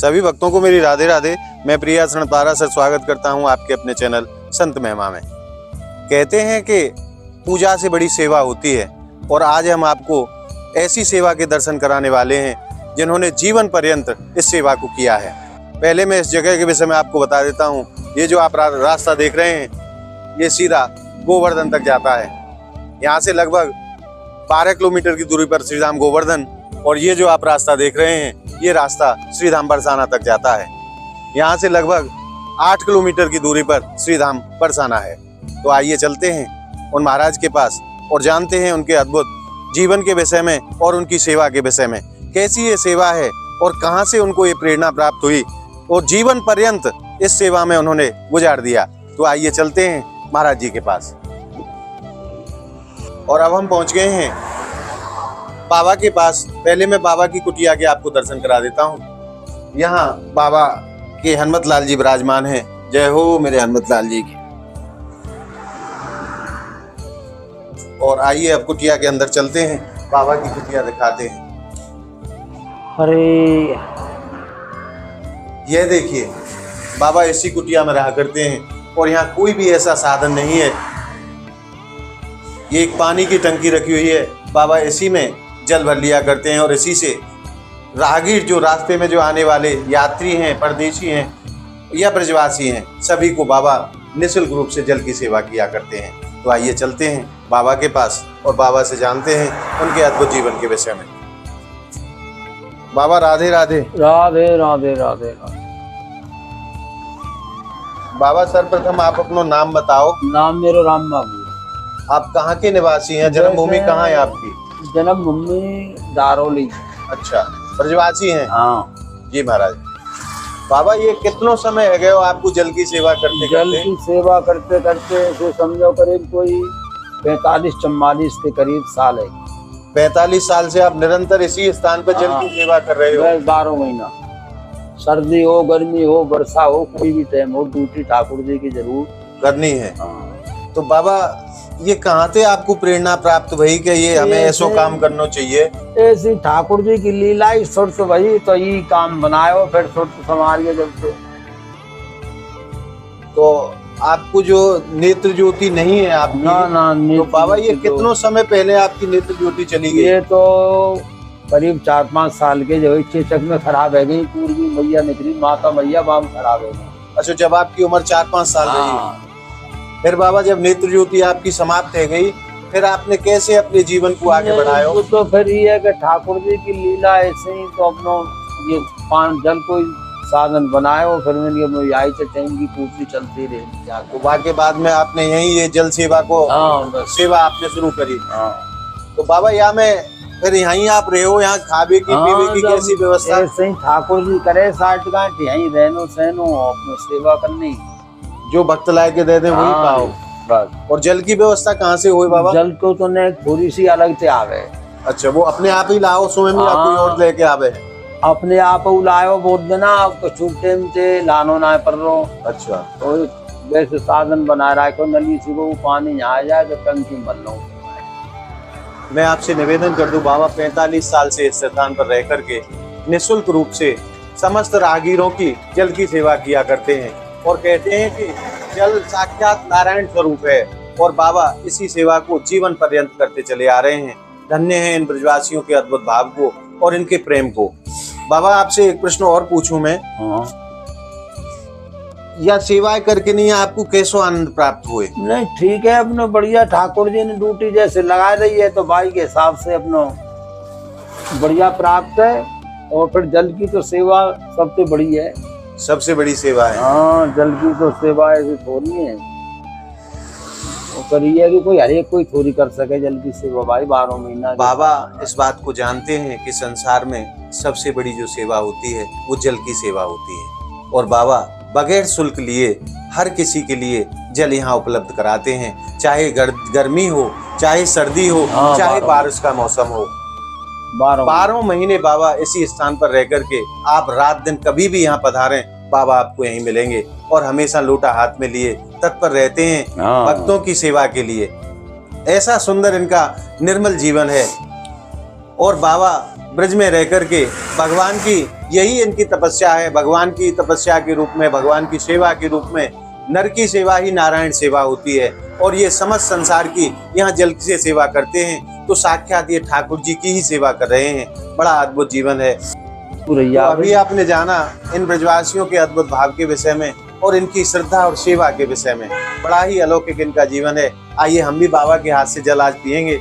सभी भक्तों को मेरी राधे राधे। मैं प्रिया सरणपारा सर स्वागत करता हूं आपके अपने चैनल संत महिमा में। कहते हैं कि पूजा से बड़ी सेवा होती है और आज हम आपको ऐसी सेवा के दर्शन कराने वाले हैं जिन्होंने जीवन पर्यंत इस सेवा को किया है। पहले मैं इस जगह के विषय में आपको बता देता हूँ। ये जो आप रास्ता देख रहे हैं ये सीधा गोवर्धन तक जाता है। यहाँ से लगभग 12 किलोमीटर की दूरी पर श्रीधाम गोवर्धन, और ये जो आप रास्ता देख रहे हैं ये रास्ता श्रीधाम बरसाना तक जाता है। यहाँ से लगभग 8 किलोमीटर की दूरी पर श्रीधाम बरसाना है। तो आइए चलते हैं उन महाराज के पास और जानते हैं उनके अद्भुत जीवन के विषय में और उनकी सेवा के विषय में। कैसी ये सेवा है और कहाँ से उनको ये प्रेरणा प्राप्त हुई और जीवन पर्यंत इस सेवा में उन्होंने गुजार दिया। तो आइए चलते हैं महाराज जी के पास। और अब हम पहुंच गए हैं बाबा के पास। पहले मैं बाबा की कुटिया के आपको दर्शन करा देता हूं। यहाँ बाबा के हनुमत लाल जी विराजमान हैं। जय हो मेरे हनुमत लाल जी की। और आइए अब कुटिया के अंदर चलते हैं, बाबा की कुटिया दिखाते हैं। अरे यह देखिए बाबा इसी कुटिया में रहा करते हैं और यहाँ कोई भी ऐसा साधन नहीं है। ये एक पानी की टंकी रखी हुई है। बाबा इसी में जल भर लिया करते हैं और इसी से राहगीर जो रास्ते में जो आने वाले यात्री हैं, परदेशी हैं या ब्रजवासी हैं, सभी को बाबा निःशुल्क रूप से जल की सेवा किया करते हैं। तो आइए चलते हैं बाबा के पास और बाबा से जानते हैं उनके अद्भुत जीवन के विषय में। बाबा राधे राधे। राधे राधे राधे राधे। बाबा सर्वप्रथम आप अपना नाम बताओ। नाम मेरा राम बाबू। आप कहाँ के निवासी हैं? जन्मभूमि कहाँ है आपकी? जन्मभूमि दारोली। अच्छा, ब्रजवासी हैं? हाँ जी महाराज। बाबा ये कितनों समय है गए आपको जल की सेवा करते जल की सेवा करते करते ऐसे समझो करीब कोई 45-44 के करीब साल है। 45 साल से आप निरंतर इसी स्थान पर जल की सेवा कर रहे हो? 12 महीना, सर्दी हो, गर्मी हो, वर्षा हो, कोई भी टाइम हो, ड्यूटी ठाकुर जी की जरूर करनी है। तो बाबा ये कहाँ से आपको प्रेरणा प्राप्त हुई कि ये हमें ऐसा काम करना चाहिए? ऐसी ठाकुर जी की लीला ही सुरत वही तो ये काम बनायो, फिर सुरत संभालिए जब से। तो आपको जो नेत्र ज्योति नहीं है आपकी? ना तो बाबा ये कितनों समय पहले आपकी नेत्र ज्योति चली गई? ये तो करीब 4-5 साल के जो चेचक में खराब है गई। पूर्वी मैया निकली, माता मैया बाम खराब है गई। अच्छा, जब आपकी उम्र 4-5 साल रही। फिर बाबा जब नेत्र ज्योति आपकी समाप्त हो गई फिर आपने कैसे अपने जीवन को आगे बढ़ाया? तो फिर ये है कि ठाकुर जी की लीला ऐसे ही तो अपनो ये जल कोई साधन बनाए फिर मैंने आई चेंगी पूर्ति चलती रही। तो बाकी बाद में आपने यही ये जल सेवा को सेवा आपने शुरू करी। तो बाबा यहाँ में फिर यहीं आप रहे हो? यहाँ खावे की पीवे की कैसी व्यवस्था? ऐसे ही ठाकुर जी करे 60 गांठ यहीं रहनो सहनो अपनी सेवा करनी, जो भक्त लाए के दे दे वही पाओ बस। और जल की व्यवस्था कहाँ से हुई बाबा? जल को तो ने थोड़ी सी अलग से आवे। अच्छा, वो अपने आप ही लाओ स्वयं या कोई और लेके आवे? अपने आप लाओ बहुत देना, आपको छूटे से लानो ना पर रो। अच्छा, तो वैसे साधन बना रखो, नली से वो पानी आ जाए तो टंकी बन लो। मैं आपसे निवेदन कर दूं बाबा 45 साल से इस स्थान पर रह करके निःशुल्क रूप से समस्त राहगीरों की जल की सेवा किया करते हैं और कहते हैं कि जल साक्षात नारायण स्वरूप है। और बाबा इसी सेवा को जीवन पर्यंत करते चले आ रहे हैं। धन्य है इन ब्रजवासियों के अद्भुत भाव को और इनके प्रेम को। बाबा आपसे एक प्रश्न और पूछूं मैं। या सेवाएं करके नहीं आपको कैसो आनंद प्राप्त हुए? नहीं ठीक है, अपना बढ़िया ठाकुर जी ने ड्यूटी जैसे लगा रही है तो भाई के हिसाब से अपना बढ़िया प्राप्त है। और फिर जल की तो सेवा सबसे बड़ी है, सबसे बड़ी सेवा है। हाँ, जल की तो सेवा ऐसी थोड़ी है, वो करिए कि कोई हर एक कोई थोड़ी कर सके जल की सेवा भाई 12 महीना। बाबा इस बात को जानते हैं कि संसार में सबसे बड़ी जो सेवा होती है वो जल की सेवा होती है। और बाबा बगैर शुल्क लिए हर किसी के लिए जल यहाँ उपलब्ध कराते हैं, चाहे गर्मी हो, चाहे सर्दी हो, चाहे बारिश का मौसम हो। 12 महीने बाबा इसी स्थान पर रह करके आप रात दिन कभी भी यहाँ पधारें, बाबा आपको यहीं मिलेंगे और हमेशा लोटा हाथ में लिए तत्पर रहते हैं भक्तों की सेवा के लिए। ऐसा सुंदर इनका निर्मल जीवन है। और बाबा ब्रज में रह करके भगवान की यही इनकी तपस्या है। भगवान की तपस्या के रूप में, भगवान की सेवा के रूप में नर की सेवा ही नारायण सेवा होती है। और ये समस्त संसार की यहाँ जल से सेवा करते हैं तो साक्षात ये ठाकुर जी की ही सेवा कर रहे हैं। बड़ा अद्भुत जीवन है। तो अभी आपने जाना इन ब्रजवासियों के अद्भुत भाव के विषय में और इनकी श्रद्धा और सेवा के विषय में। बड़ा ही अलौकिक इनका जीवन है। आइए हम भी बाबा के हाथ से जल आज पिएंगे।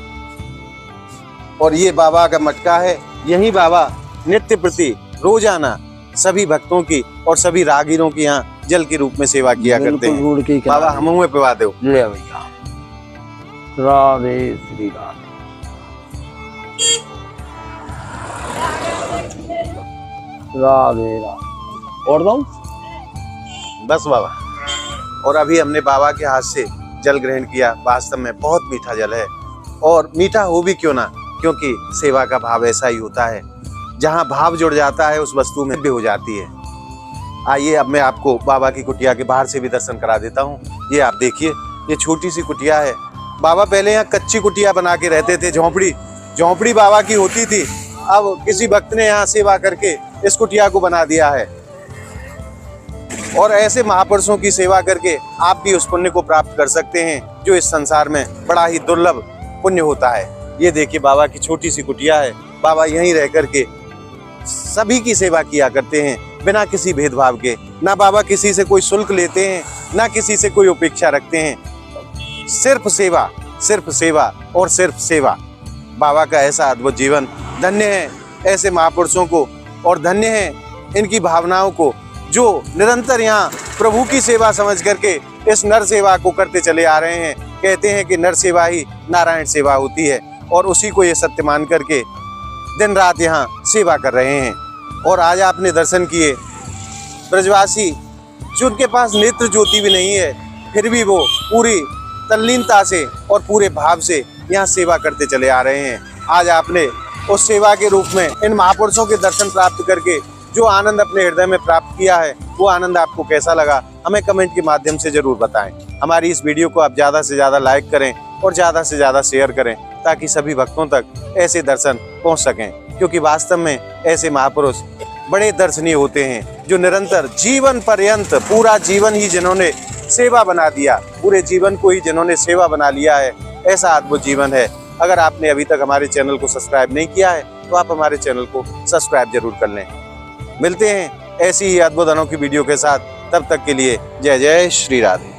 और ये बाबा का मटका है, यही बाबा नित्य प्रति रोजाना सभी भक्तों की और सभी रागीरों की यहाँ जल के रूप में सेवा किया करते हैं। बाबा हम मुँह पिवा दो। ले भैया, राधे श्री राधे। राधे राधे। और दो बस बाबा। और अभी हमने बाबा के हाथ से जल ग्रहण किया। वास्तव में बहुत मीठा जल है, और मीठा हो भी क्यों ना, क्योंकि सेवा का भाव ऐसा ही होता है। जहाँ भाव जुड़ जाता है उस वस्तु में भी हो जाती है। आइए अब मैं आपको बाबा की कुटिया के बाहर से भी दर्शन करा देता हूँ। ये आप देखिए, ये छोटी सी कुटिया है। बाबा पहले यहाँ कच्ची कुटिया बना के रहते थे, झोंपड़ी बाबा की होती थी। अब किसी भक्त ने यहाँ सेवा करके इस कुटिया को बना दिया है। और ऐसे महापुरुषों की सेवा करके आप भी उस पुण्य को प्राप्त कर सकते हैं जो इस संसार में बड़ा ही दुर्लभ पुण्य होता है। ये देखिए बाबा की छोटी सी कुटिया है। बाबा यहीं रह करके सभी की सेवा किया करते हैं बिना किसी भेदभाव के। ना बाबा किसी से कोई शुल्क लेते हैं, ना किसी से कोई उपेक्षा रखते हैं। सिर्फ सेवा और सिर्फ सेवा। बाबा का ऐसा अद्भुत जीवन। धन्य है ऐसे महापुरुषों को, और धन्य है इनकी भावनाओं को जो निरंतर यहाँ प्रभु की सेवा समझ करके इस नर सेवा को करते चले आ रहे हैं। कहते हैं कि नर सेवा ही नारायण सेवा होती है, और उसी को ये सत्य मान करके दिन रात यहाँ सेवा कर रहे हैं। और आज आपने दर्शन किए ब्रजवासी जिनके पास नेत्र ज्योति भी नहीं है, फिर भी वो पूरी तल्लीनता से और पूरे भाव से यहाँ सेवा करते चले आ रहे हैं। आज आपने उस सेवा के रूप में इन महापुरुषों के दर्शन प्राप्त करके जो आनंद अपने हृदय में प्राप्त किया है, वो आनंद आपको कैसा लगा हमें कमेंट के माध्यम से जरूर बताएं। हमारी इस वीडियो को आप ज़्यादा से ज़्यादा लाइक करें और ज़्यादा से ज़्यादा शेयर करें, ताकि सभी भक्तों तक ऐसे दर्शन पहुंच सकें। क्योंकि वास्तव में ऐसे महापुरुष बड़े दर्शनीय होते हैं जो निरंतर जीवन पर्यंत, पूरा जीवन ही जिन्होंने सेवा बना दिया, पूरे जीवन को ही जिन्होंने सेवा बना लिया है, ऐसा अद्भुत जीवन है। अगर आपने अभी तक हमारे चैनल को सब्सक्राइब नहीं किया है तो आप हमारे चैनल को सब्सक्राइब जरूर कर लें। मिलते हैं ऐसी ही अद्भुत अनोखी वीडियो के साथ। तब तक के लिए जय जय श्री राधे।